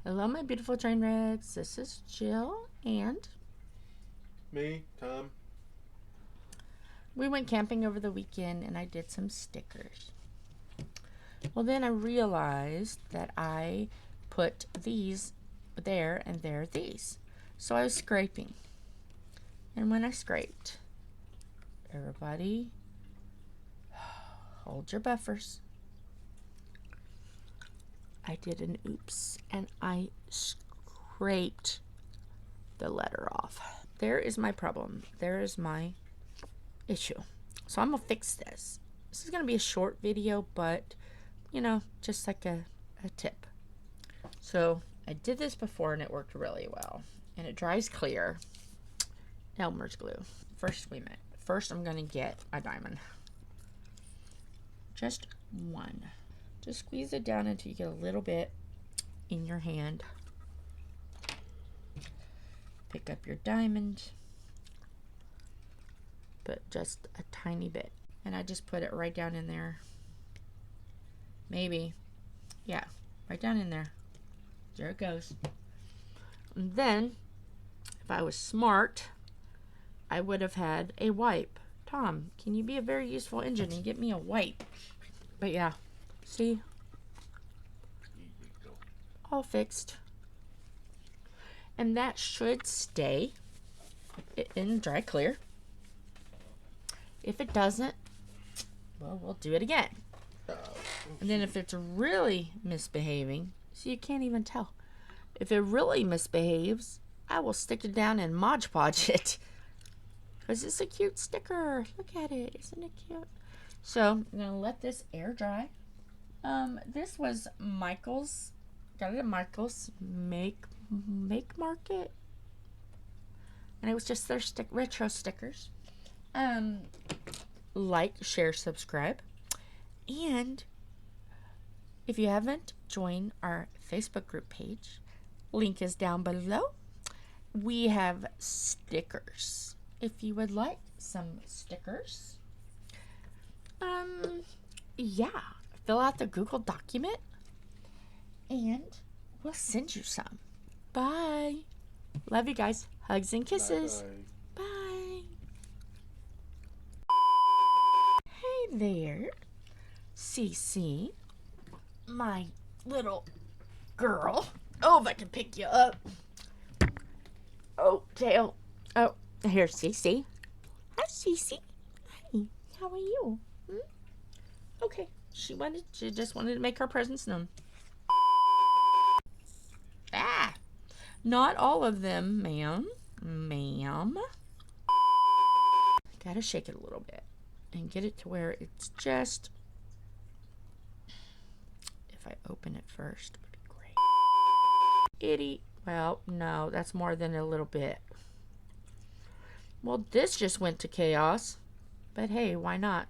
Hello, my beautiful train wrecks. This is Jill, and Me, Tom. we went camping over the weekend, and I did some stickers. Well, then I realized that I put these there and there these. So I was scraping. And when I scraped, everybody hold your buffers. I did an oops, and I scraped the letter off. There is my problem. There is my issue. So I'm gonna fix this. This is gonna be a short video, but you know, just like a tip. So I did this before and it worked really well. And it dries clear. Elmer's glue. First I'm gonna get a diamond. Just one. Just squeeze it down until you get a little bit in your hand. Pick up your diamond. But just a tiny bit. And I just put it right down in there. Maybe. Yeah, right down in there. There it goes. And then, if I was smart, I would have had a wipe. Tom, can you be a very useful engine and get me a wipe? But yeah, see? All fixed. And that should stay in dry clear. If it doesn't, well, we'll do it again. And then if it's really misbehaving, so you can't even tell. If it really misbehaves, I will stick it down and Mod Podge it. Because it's a cute sticker. Look at it. Isn't it cute? So I'm going to let this air dry. This was Michael's. Got it at Michael's Make Market. And it was just their retro stickers. Like, share, subscribe. And if you haven't joined our Facebook group page, link is down below. We have stickers. If you would like some stickers, yeah, fill out the Google document and we'll send you some. Bye. Love you guys. Hugs and kisses. Bye. Bye. Hey there, Cece, my little girl. Oh, if I can pick you up. Oh, tail. Oh, here, Cece. Hi, Cece. Hi, how are you? Okay, she just wanted to make her presence known. Ah, not all of them, ma'am. Gotta shake it a little bit and get it to where it's just, if I open it first, would be great. Well, no, that's more than a little bit. Well, this just went to chaos, but hey, why not?